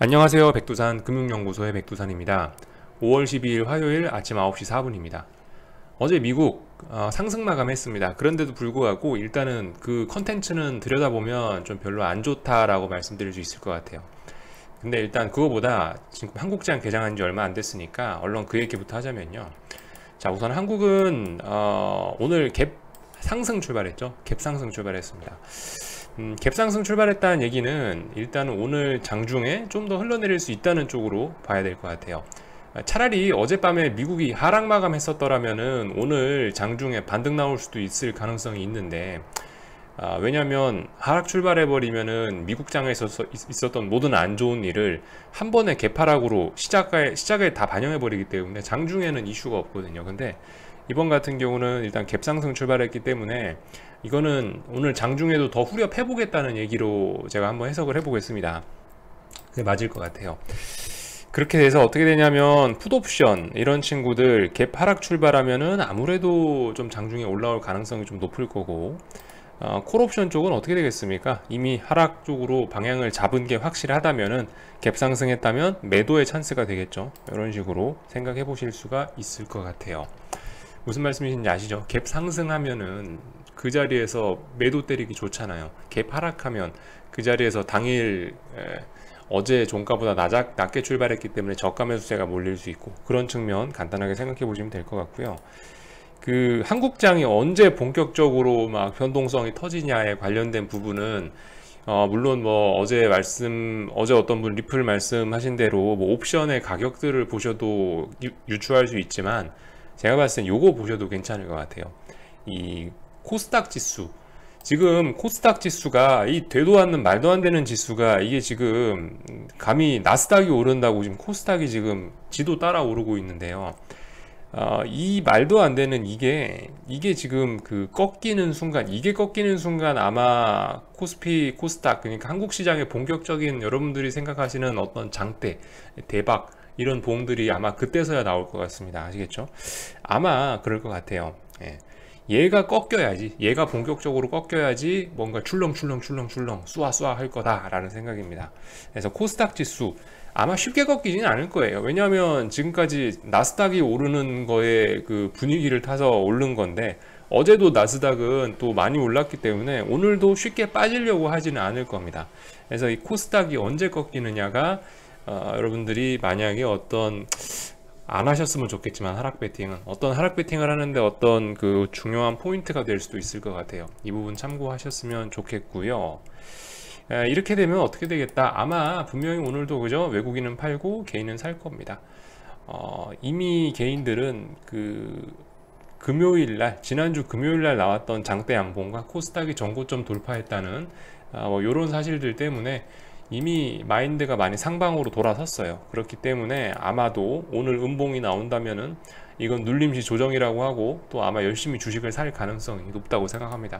안녕하세요. 백두산 금융연구소의 백두산입니다. 5월 12일 화요일 아침 9시 4분입니다. 어제 미국 상승 마감했습니다. 그런데도 불구하고 일단은 그 컨텐츠는 들여다보면 좀 별로 안 좋다라고 말씀드릴 수 있을 것 같아요. 근데 일단 그거보다 지금 한국장 개장한 지 얼마 안 됐으니까 얼른 그 얘기부터 하자면요. 자, 우선 한국은 오늘 갭 상승 출발했죠. 갭 상승 출발했습니다. 갭상승 출발했다는 얘기는 일단은 오늘 장중에 좀 더 흘러내릴 수 있다는 쪽으로 봐야 될 것 같아요. 차라리 어젯밤에 미국이 하락 마감했었더라면은 오늘 장중에 반등 나올 수도 있을 가능성이 있는데, 왜냐하면 하락 출발해버리면은 미국장에서 있었던 모든 안 좋은 일을 한 번에 개파락으로 시작에 다 반영해버리기 때문에 장중에는 이슈가 없거든요. 근데 이번 같은 경우는 일단 갭상승 출발했기 때문에 이거는 오늘 장중에도 더 후려패보겠다는 얘기로 제가 한번 해석을 해보겠습니다. 그게 맞을 것 같아요. 그렇게 돼서 어떻게 되냐면 풋옵션 이런 친구들 갭 하락 출발하면은 아무래도 좀 장중에 올라올 가능성이 좀 높을 거고, 콜옵션 쪽은 어떻게 되겠습니까? 이미 하락 쪽으로 방향을 잡은 게 확실하다면은 갭 상승했다면 매도의 찬스가 되겠죠. 이런 식으로 생각해 보실 수가 있을 것 같아요. 무슨 말씀이신지 아시죠? 갭 상승하면은 그 자리에서 매도 때리기 좋잖아요. 갭 하락하면 그 자리에서 당일 어제 종가보다 낮게 출발했기 때문에 저가 매수세가 몰릴 수 있고, 그런 측면 간단하게 생각해 보시면 될 것 같고요. 그 한국장이 언제 본격적으로 막 변동성이 터지냐에 관련된 부분은 물론 뭐 어제 어떤 분 리플 말씀하신 대로 뭐 옵션의 가격들을 보셔도 유추할 수 있지만, 제가 봤을 땐 요거 보셔도 괜찮을 것 같아요. 이 코스닥 지수, 지금 코스닥 지수가 이 되도 않는 말도 안 되는 지수가 이게 지금 감히 나스닥이 오른다고 지금 코스닥이 지금 지도 따라 오르고 있는데요. 이 말도 안 되는 이게 지금 그 꺾이는 순간 아마 코스닥, 그러니까 한국 시장의 본격적인 여러분들이 생각하시는 어떤 장대 대박 이런 보험들이 아마 그때서야 나올 것 같습니다. 아시겠죠? 아마 그럴 것 같아요. 예. 얘가 본격적으로 꺾여야지 뭔가 출렁 쏘아 할 거다라는 생각입니다. 그래서 코스닥 지수 아마 쉽게 꺾이지는 않을 거예요. 왜냐하면 지금까지 나스닥이 오르는 거에 그 분위기를 타서 오른 건데, 어제도 나스닥은 또 많이 올랐기 때문에 오늘도 쉽게 빠지려고 하지는 않을 겁니다. 그래서 이 코스닥이 언제 꺾이느냐가 여러분들이 만약에 안 하셨으면 좋겠지만 하락 베팅을 하는데 어떤 그 중요한 포인트가 될 수도 있을 것 같아요. 이 부분 참고하셨으면 좋겠고요. 이렇게 되면 어떻게 되겠다? 아마 분명히 오늘도 그죠? 외국인은 팔고 개인은 살 겁니다. 이미 개인들은 지난주 금요일날 나왔던 장대 양봉과 코스닥이 전고점 돌파했다는 이런 사실들 때문에 이미 마인드가 많이 상방으로 돌아섰어요. 그렇기 때문에 아마도 오늘 음봉이 나온다면은 이건 눌림시 조정이라고 하고, 또 아마 열심히 주식을 살 가능성이 높다고 생각합니다.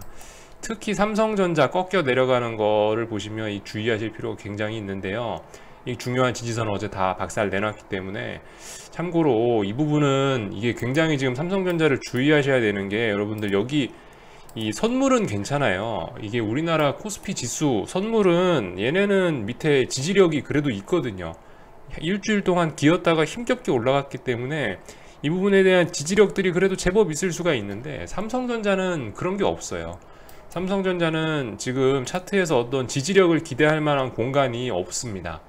특히 삼성전자 꺾여 내려가는 거를 보시면 이 주의하실 필요가 굉장히 있는데요. 이 중요한 지지선 어제 다 박살 내놨기 때문에, 참고로 이 부분은 이게 굉장히 지금 삼성전자를 주의하셔야 되는 게, 여러분들 여기 이 선물은 괜찮아요. 이게 우리나라 코스피 지수 선물은 얘네는 밑에 지지력이 그래도 있거든요. 일주일 동안 기었다가 힘겹게 올라갔기 때문에 이 부분에 대한 지지력들이 그래도 제법 있을 수가 있는데, 삼성전자는 그런 게 없어요. 삼성전자는 지금 차트에서 어떤 지지력을 기대할 만한 공간이 없습니다.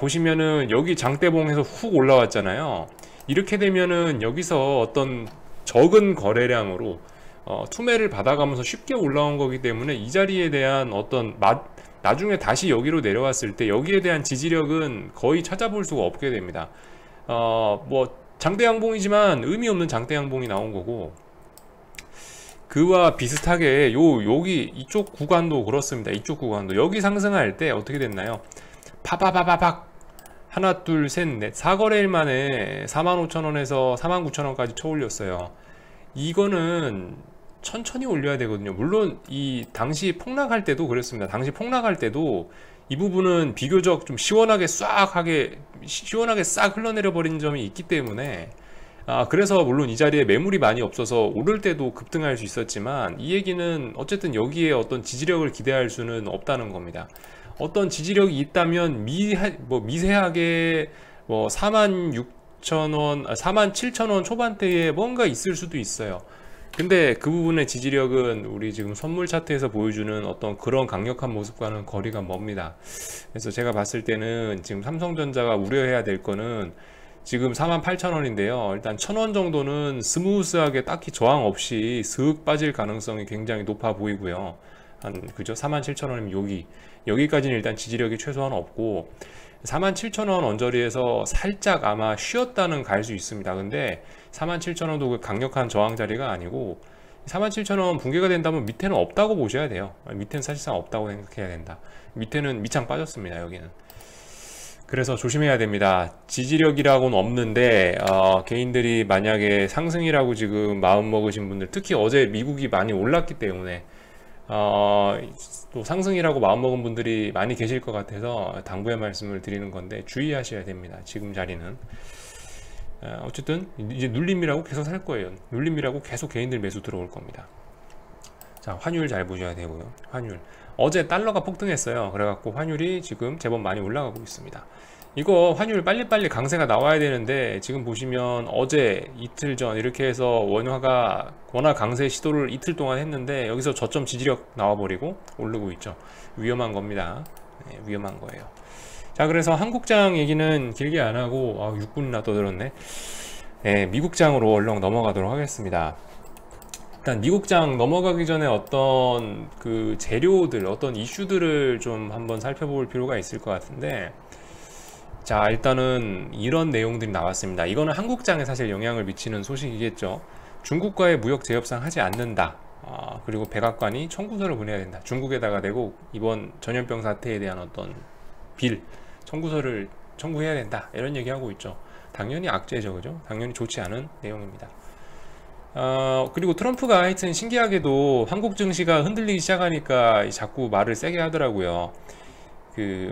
보시면은 여기 장대봉에서 훅 올라왔잖아요. 이렇게 되면은 여기서 어떤 적은 거래량으로 투매를 받아가면서 쉽게 올라온 거기 때문에 이 자리에 대한 나중에 다시 여기로 내려왔을 때 여기에 대한 지지력은 거의 찾아볼 수가 없게 됩니다. 장대 양봉이지만 의미 없는 장대 양봉이 나온 거고, 그와 비슷하게 여기 이쪽 구간도 그렇습니다. 이쪽 구간도 여기 상승할 때 어떻게 됐나요? 파바바바박 하나 둘 셋 넷 4거래일 만에 45,000원에서 49,000원까지 쳐 올렸어요. 이거는 천천히 올려야 되거든요. 물론 이 당시 폭락할 때도 그랬습니다. 당시 폭락할 때도 이 부분은 비교적 좀 시원하게 싹 흘러내려 버린 점이 있기 때문에, 그래서 물론 이 자리에 매물이 많이 없어서 오를 때도 급등할 수 있었지만, 이 얘기는 어쨌든 여기에 어떤 지지력을 기대할 수는 없다는 겁니다. 어떤 지지력이 있다면 미세하게 뭐 46,000원, 47,000원 초반대에 뭔가 있을 수도 있어요. 근데 그 부분의 지지력은 우리 지금 선물 차트에서 보여주는 어떤 그런 강력한 모습과는 거리가 멉니다. 그래서 제가 봤을 때는 지금 삼성전자가 우려해야 될 거는 지금 48,000원인데요. 일단 1,000원 정도는 스무스하게 딱히 저항 없이 슥 빠질 가능성이 굉장히 높아 보이고요. 그죠? 47,000원이면 여기까지는 일단 지지력이 최소한 없고 47,000원 언저리에서 살짝 아마 쉬었다는 갈 수 있습니다. 근데 47,000원도 그 강력한 저항 자리가 아니고 47,000원 붕괴가 된다면 밑에는 없다고 보셔야 돼요. 밑에는 사실상 없다고 생각해야 된다. 밑에는 밑창 빠졌습니다. 여기는. 그래서 조심해야 됩니다. 지지력이라고는 없는데 개인들이 만약에 상승이라고 지금 마음 먹으신 분들, 특히 어제 미국이 많이 올랐기 때문에 또 상승이라고 마음먹은 분들이 많이 계실 것 같아서 당부의 말씀을 드리는 건데 주의하셔야 됩니다. 지금 자리는 어쨌든 이제 눌림이라고 계속 살 거예요. 눌림이라고 계속 개인들 매수 들어올 겁니다. 자, 환율 잘 보셔야 되고요. 환율 어제 달러가 폭등했어요. 그래갖고 환율이 지금 제법 많이 올라가고 있습니다. 이거 환율 빨리빨리 강세가 나와야 되는데 지금 보시면 어제 이틀 전 이렇게 해서 원화 강세 시도를 이틀 동안 했는데 여기서 저점 지지력 나와버리고 오르고 있죠. 위험한 겁니다. 네, 위험한 거예요. 자, 그래서 한국장 얘기는 길게 안 하고 6분이나 떠들었네. 네, 미국장으로 얼른 넘어가도록 하겠습니다. 일단 미국장 넘어가기 전에 어떤 그 재료들, 어떤 이슈들을 좀 한번 살펴볼 필요가 있을 것 같은데, 자, 일단은 이런 내용들이 나왔습니다. 이거는 한국장에 사실 영향을 미치는 소식이겠죠. 중국과의 무역 재협상 하지 않는다. 그리고 백악관이 청구서를 보내야 된다. 중국에다가 내고 이번 전염병 사태에 대한 어떤 청구서를 청구해야 된다. 이런 얘기하고 있죠. 당연히 악재죠, 그죠? 당연히 좋지 않은 내용입니다. 그리고 트럼프가 하여튼 신기하게도 한국 증시가 흔들리기 시작하니까 자꾸 말을 세게 하더라고요.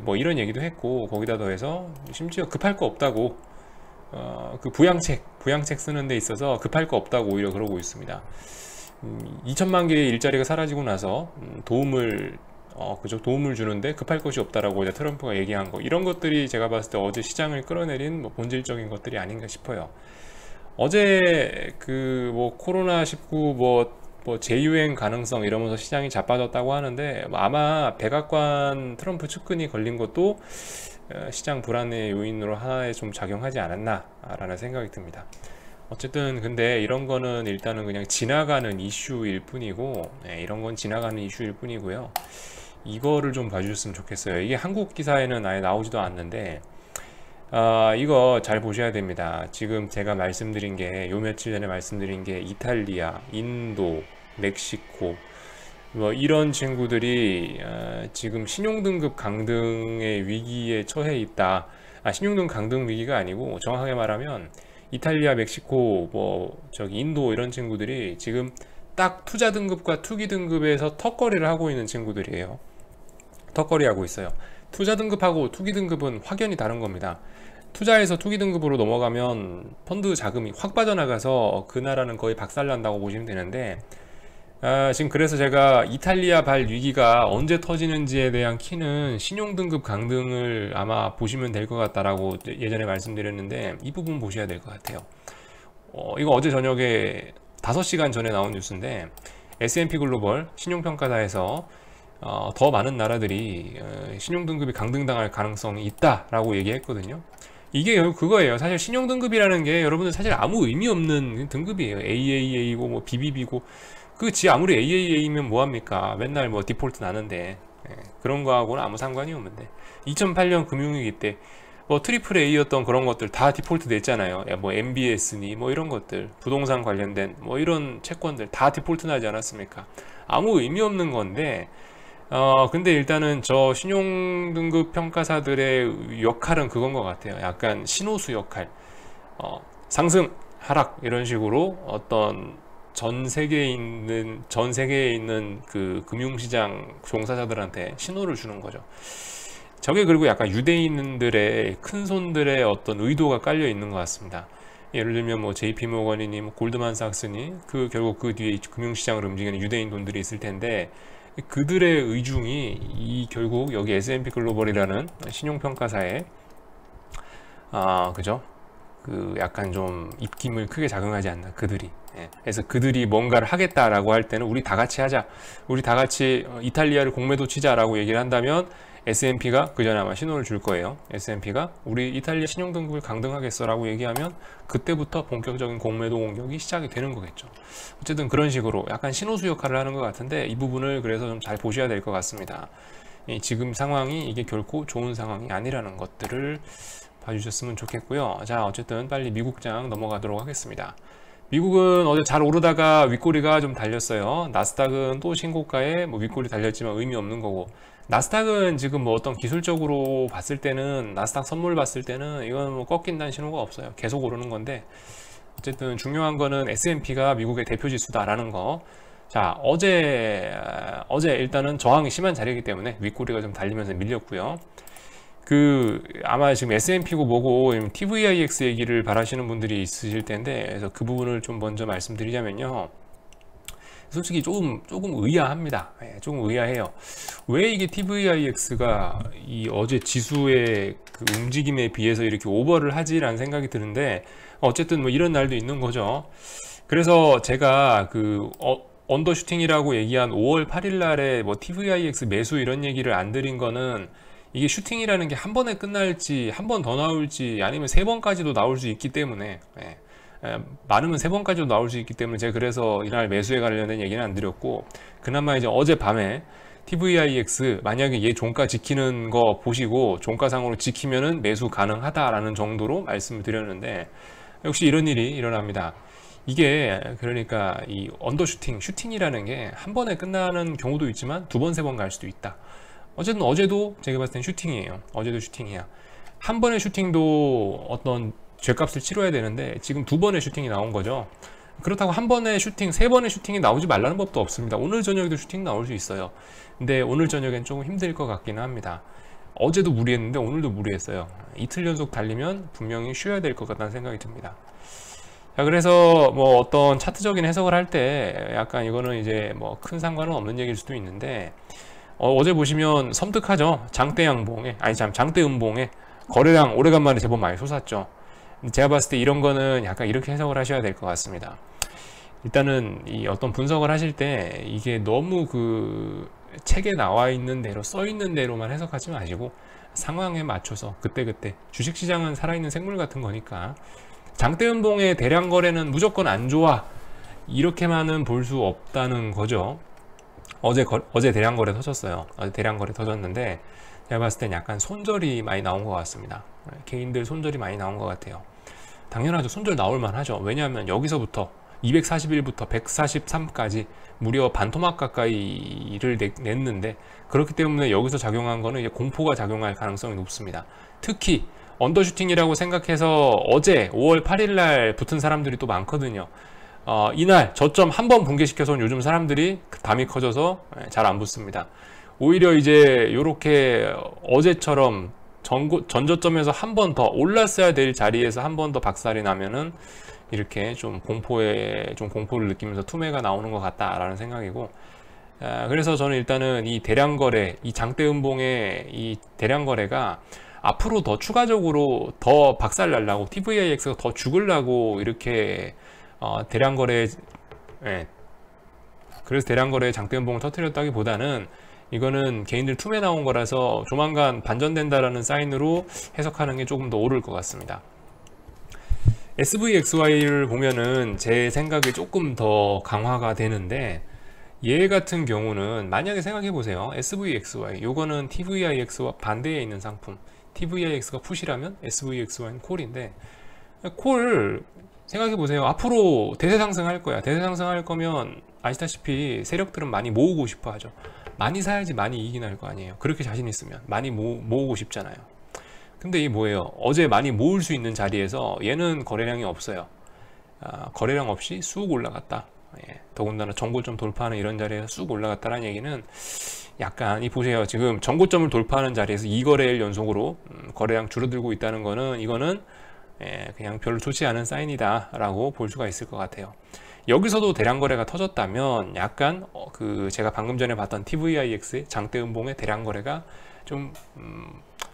뭐 이런 얘기도 했고, 거기다 더해서 심지어 급할 거 없다고, 그 부양책 쓰는 데 있어서 급할 거 없다고 오히려 그러고 있습니다. 2천만 개의 일자리가 사라지고 나서 도움을 주는데 급할 것이 없다라고 이제 트럼프가 얘기한 거, 이런 것들이 제가 봤을 때 어제 시장을 끌어내린 본질적인 것들이 아닌가 싶어요. 어제 뭐 코로나19 뭐 재유행 가능성 이러면서 시장이 자빠졌다고 하는데 아마 백악관 트럼프 측근이 걸린 것도 시장 불안의 요인으로 하나에 좀 작용하지 않았나 라는 생각이 듭니다. 어쨌든 근데 이런 거는 일단은 그냥 지나가는 이슈일 뿐이고, 이런 건 지나가는 이슈일 뿐이고요. 이거를 좀 봐주셨으면 좋겠어요. 이게 한국 기사에는 아예 나오지도 않는데 이거 잘 보셔야 됩니다. 지금 제가 말씀드린 게, 요 며칠 전에 말씀드린 게 이탈리아, 인도, 멕시코 뭐 이런 친구들이 지금 신용등급 강등의 위기에 처해 있다. 신용등급 강등 위기가 아니고 정확하게 말하면 이탈리아, 멕시코, 인도 이런 친구들이 지금 딱 투자 등급과 투기 등급에서 턱걸이를 하고 있는 친구들이에요. 턱걸이 하고 있어요. 투자 등급하고 투기 등급은 확연히 다른 겁니다. 투자에서 투기 등급으로 넘어가면 펀드 자금이 확 빠져나가서 그 나라는 거의 박살난다고 보시면 되는데, 지금 그래서 제가 이탈리아 발 위기가 언제 터지는지에 대한 키는 신용등급 강등을 아마 보시면 될 것 같다라고 예전에 말씀드렸는데, 이 부분 보셔야 될 것 같아요. 이거 어제 저녁에 5시간 전에 나온 뉴스인데, S&P 글로벌 신용평가사에서 더 많은 나라들이 신용등급이 강등당할 가능성이 있다라고 얘기했거든요. 이게 그거예요. 사실 신용등급이라는 게 여러분들 사실 아무 의미 없는 등급이에요. AAA고 뭐 BBB고, 아무리 AAA면 뭐합니까? 맨날 뭐 디폴트 나는데, 그런 거하고는 아무 상관이 없는데, 2008년 금융위기 때 뭐 트리플 A였던 그런 것들 다 디폴트 냈잖아요. 뭐 MBS니 뭐 이런 것들, 부동산 관련된 뭐 이런 채권들 다 디폴트 나지 않았습니까? 아무 의미 없는 건데, 근데 일단은 저 신용등급 평가사들의 역할은 그건 것 같아요. 약간 신호수 역할. 상승, 하락 이런 식으로 어떤 전 세계에 있는 그 금융시장 종사자들한테 신호를 주는 거죠. 저게 그리고 약간 유대인들의 큰손들의 어떤 의도가 깔려 있는 것 같습니다. 예를 들면 뭐 JP모건이니 뭐 골드만삭스니 결국 그 뒤에 금융시장을 움직이는 유대인 돈들이 있을 텐데, 그들의 의중이 이 결국 여기 S&P 글로벌이라는 신용평가사에 그죠? 그 약간 좀 입김을 크게 작용하지 않나 그들이. 그래서 그들이 뭔가를 하겠다라고 할 때는 우리 다 같이 하자, 우리 다 같이 이탈리아를 공매도 치자라고 얘기를 한다면 S&P가 그 전에 아마 신호를 줄 거예요. S&P가 우리 이탈리아 신용등급을 강등하겠어 라고 얘기하면 그때부터 본격적인 공매도 공격이 시작이 되는 거겠죠. 어쨌든 그런 식으로 약간 신호수 역할을 하는 것 같은데, 이 부분을 그래서 좀 잘 보셔야 될 것 같습니다. 지금 상황이 이게 결코 좋은 상황이 아니라는 것들을 봐주셨으면 좋겠고요. 자, 어쨌든 빨리 미국장 넘어가도록 하겠습니다. 미국은 어제 잘 오르다가 윗꼬리가 좀 달렸어요. 나스닥은 또 신고가에 윗꼬리 달렸지만 의미 없는 거고, 나스닥은 지금 어떤 기술적으로 봤을 때는, 나스닥 선물 봤을 때는 이건 꺾인다는 신호가 없어요. 계속 오르는 건데, 어쨌든 중요한 거는 S&P가 미국의 대표 지수다라는 거. 자, 어제 일단은 저항이 심한 자리이기 때문에 윗꼬리가 좀 달리면서 밀렸고요. 아마 지금 S&P고 뭐고 TVIX 얘기를 바라시는 분들이 있으실 텐데, 그래서 그 부분을 좀 먼저 말씀드리자면요. 솔직히 조금 의아합니다. 조금 의아해요. 왜 이게 TVIX가 이 어제 지수의 그 움직임에 비해서 이렇게 오버를 하지라는 생각이 드는데, 어쨌든 이런 날도 있는 거죠. 그래서 제가 언더슈팅이라고 얘기한 5월 8일 날에 TVIX 매수 이런 얘기를 안 드린 거는, 이게 슈팅이라는 게 한 번에 끝날지 한 번 더 나올지 아니면 세 번까지도 나올 수 있기 때문에, 많으면 세 번까지도 나올 수 있기 때문에 제가 그래서 이날 매수에 관련된 얘기는 안 드렸고, 그나마 이제 어젯밤에 TVIX 만약에 얘 종가 지키는 거 보시고 종가상으로 지키면은 매수 가능하다라는 정도로 말씀을 드렸는데, 역시 이런 일이 일어납니다. 이게 그러니까 이 슈팅이라는 게 한 번에 끝나는 경우도 있지만 두 번, 세 번 갈 수도 있다. 어쨌든 어제도 제가 봤을 땐 슈팅이에요. 어제도 슈팅이야. 한 번의 슈팅도 어떤 죗값을 치러야 되는데 지금 두 번의 슈팅이 나온 거죠. 그렇다고 한 번의 슈팅, 세 번의 슈팅이 나오지 말라는 법도 없습니다. 오늘 저녁에도 슈팅 나올 수 있어요. 근데 오늘 저녁엔 조금 힘들 것 같기는 합니다. 어제도 무리했는데 오늘도 무리했어요. 이틀 연속 달리면 분명히 쉬어야 될 것 같다는 생각이 듭니다. 자, 그래서 어떤 차트적인 해석을 할 때 약간 이거는 이제 큰 상관은 없는 얘기일 수도 있는데, 어제 보시면 섬뜩하죠. 장대 음봉에 거래량 오래간만에 제법 많이 솟았죠. 제가 봤을 때 이런 거는 약간 이렇게 해석을 하셔야 될 것 같습니다. 일단은 이 어떤 분석을 하실 때 이게 너무 책에 나와 있는 대로, 써 있는 대로만 해석하지 마시고 상황에 맞춰서 그때그때, 주식시장은 살아있는 생물 같은 거니까 장대 음봉의 대량 거래는 무조건 안 좋아 이렇게만은 볼 수 없다는 거죠. 어제 대량 거래 터졌어요. 어제 대량 거래 터졌는데 제가 봤을 땐 약간 손절이 많이 나온 것 같습니다. 개인들 손절이 많이 나온 것 같아요. 당연하죠. 손절 나올 만하죠. 왜냐하면 여기서부터 241부터 143까지 무려 반토막 가까이를 냈는데, 그렇기 때문에 여기서 작용한 거는 이제 공포가 작용할 가능성이 높습니다. 특히 언더슈팅이라고 생각해서 어제 5월 8일 날 붙은 사람들이 또 많거든요. 이날 저점 한 번 붕괴시켜서 요즘 사람들이 담이 커져서 잘 안 붙습니다. 오히려 이제 요렇게 어제처럼 전저점에서 한 번 더 올랐어야 될 자리에서 한 번 더 박살이 나면은 이렇게 좀 공포를 느끼면서 투매가 나오는 것 같다라는 생각이고, 그래서 저는 일단은 이 대량 거래, 이 장대 음봉의 이 대량 거래가 앞으로 더 추가적으로 더 박살 날라고, TVIX가 더 죽으려고 이렇게 대량 거래, 그래서 대량 거래에 장대 음봉을 터뜨렸다기보다는 이거는 개인들 투매 나온 거라서 조만간 반전된다라는 사인으로 해석하는 게 조금 더 옳을 것 같습니다. SVXY를 보면은 제 생각이 조금 더 강화가 되는데, 얘 같은 경우는 만약에 생각해 보세요. SVXY 요거는 TVIX와 반대에 있는 상품, TVIX가 풋이라면 SVXY는 콜인데, 콜 생각해 보세요. 앞으로 대세 상승할 거야. 대세 상승할 거면 아시다시피 세력들은 많이 모으고 싶어 하죠. 많이 사야지 많이 이익이 날 거 아니에요. 그렇게 자신 있으면 많이 모으고 싶잖아요. 근데 이게 뭐예요? 어제 많이 모을 수 있는 자리에서 얘는 거래량이 없어요. 거래량 없이 쑥 올라갔다. 더군다나 전고점 돌파하는 이런 자리에서 쑥 올라갔다는 얘기는 약간 보세요. 지금 전고점을 돌파하는 자리에서 2거래일 연속으로 거래량 줄어들고 있다는 거는, 이거는 그냥 별로 좋지 않은 사인이다 라고 볼 수가 있을 것 같아요. 여기서도 대량 거래가 터졌다면 약간 그 제가 방금 전에 봤던 TVIX의 장대 음봉의 대량 거래가 좀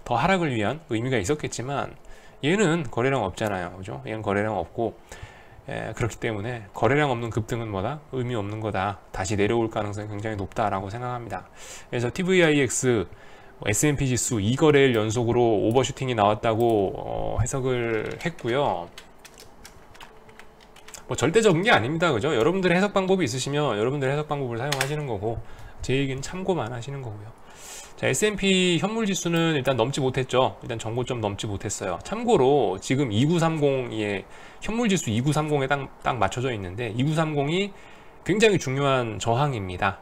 더 하락을 위한 의미가 있었겠지만 얘는 거래량 없잖아요, 그죠? 얘는 거래량 없고 그렇기 때문에 거래량 없는 급등은 뭐다? 의미 없는 거다. 다시 내려올 가능성이 굉장히 높다라고 생각합니다. 그래서 TVIX, S&P 지수 2거래일 연속으로 오버슈팅이 나왔다고 해석을 했고요. 뭐 절대적인 게 아닙니다, 그죠? 여러분들의 해석 방법이 있으시면 여러분들의 해석 방법을 사용하시는 거고, 제 얘기는 참고만 하시는 거고요. 자, S&P 현물 지수는 일단 넘지 못했죠. 일단 전고점 넘지 못했어요. 참고로 지금 2930에 현물 지수 2930에 딱 맞춰져 있는데 2930이 굉장히 중요한 저항입니다.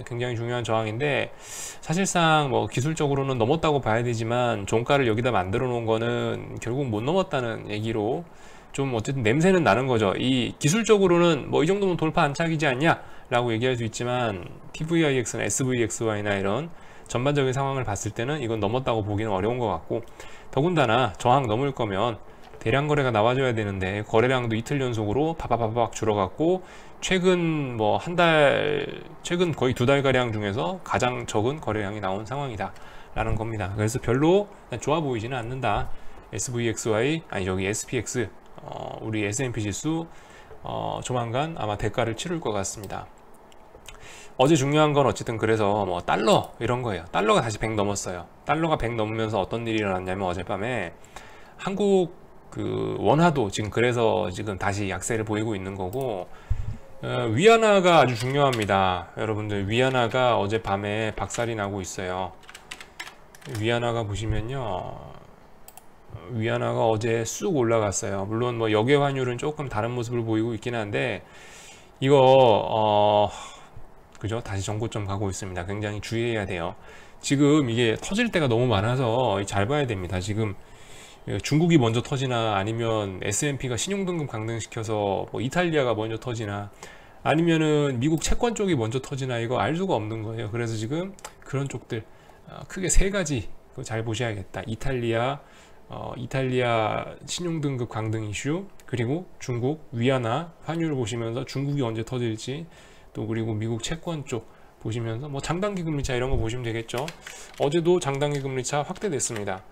굉장히 중요한 저항인데 사실상 뭐 기술적으로는 넘었다고 봐야 되지만 종가를 여기다 만들어 놓은 거는 결국 못 넘었다는 얘기로 좀 어쨌든 냄새는 나는 거죠. 이 기술적으로는 뭐 이 정도면 돌파 안착이지 않냐 라고 얘기할 수 있지만 TVIX나 SVXY나 이런 전반적인 상황을 봤을 때는 이건 넘었다고 보기는 어려운 것 같고, 더군다나 저항 넘을 거면 대량 거래가 나와줘야 되는데 거래량도 이틀 연속으로 바바바박 줄어갔고, 최근 뭐 최근 거의 2달가량 중에서 가장 적은 거래량이 나온 상황이다 라는 겁니다. 그래서 별로 좋아 보이지는 않는다. SVXY 아니 여기 SPX 우리 S&P 지수 조만간 아마 대가를 치를 것 같습니다. 어제 중요한 건 어쨌든 그래서 뭐 달러 이런 거예요. 달러가 다시 100 넘었어요. 달러가 100 넘으면서 어떤 일이 일어났냐면 어젯밤에 한국 그 원화도 지금 그래서 지금 다시 약세를 보이고 있는 거고, 위안화가 아주 중요합니다. 여러분들 위안화가 어젯밤에 박살이 나고 있어요. 위안화가 보시면요, 위안화가 어제 쑥 올라갔어요. 물론 뭐 역외 환율은 조금 다른 모습을 보이고 있긴 한데 이거 그죠? 다시 전고점 가고 있습니다. 굉장히 주의해야 돼요. 지금 이게 터질 때가 너무 많아서 잘 봐야 됩니다. 지금 중국이 먼저 터지나 아니면 S&P가 신용등급 강등시켜서 뭐 이탈리아가 먼저 터지나 아니면은 미국 채권 쪽이 먼저 터지나 이거 알 수가 없는 거예요. 그래서 지금 그런 쪽들 크게 세 가지 잘 보셔야겠다. 이탈리아 신용등급 강등 이슈, 그리고 중국 위안화 환율을 보시면서 중국이 언제 터질지, 또 그리고 미국 채권 쪽 보시면서 뭐 장단기 금리차 이런 거 보시면 되겠죠. 어제도 장단기 금리차 확대됐습니다.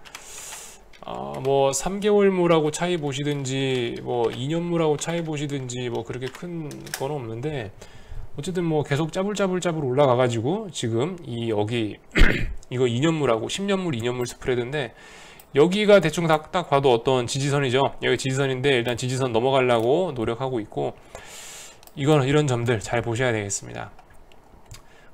뭐 3개월물하고 차이 보시든지 뭐 2년물하고 차이 보시든지 뭐 그렇게 큰 건 없는데 어쨌든 뭐 계속 짜불짜불 올라가 가지고 지금 여기 이거 2년물하고 10년물 2년물 스프레드인데 여기가 대충 딱 봐도 어떤 지지선이죠. 여기 지지선인데 일단 지지선 넘어가려고 노력하고 있고, 이런 점들 잘 보셔야 되겠습니다.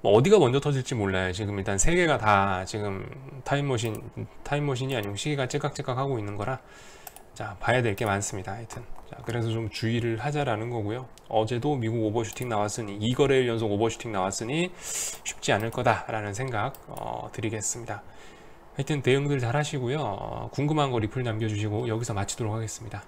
뭐 어디가 먼저 터질지 몰라요. 지금 일단 세 개가 다 지금 타임머신이 아니고 시계가 째깍째깍 하고 있는 거라 자 봐야 될 게 많습니다. 하여튼 자 그래서 좀 주의를 하자라는 거고요. 어제도 미국 오버슈팅 나왔으니 2거래일 연속 오버슈팅 나왔으니 쉽지 않을 거다라는 생각 드리겠습니다. 하여튼 대응들 잘 하시고요. 궁금한 거 리플 남겨주시고 여기서 마치도록 하겠습니다.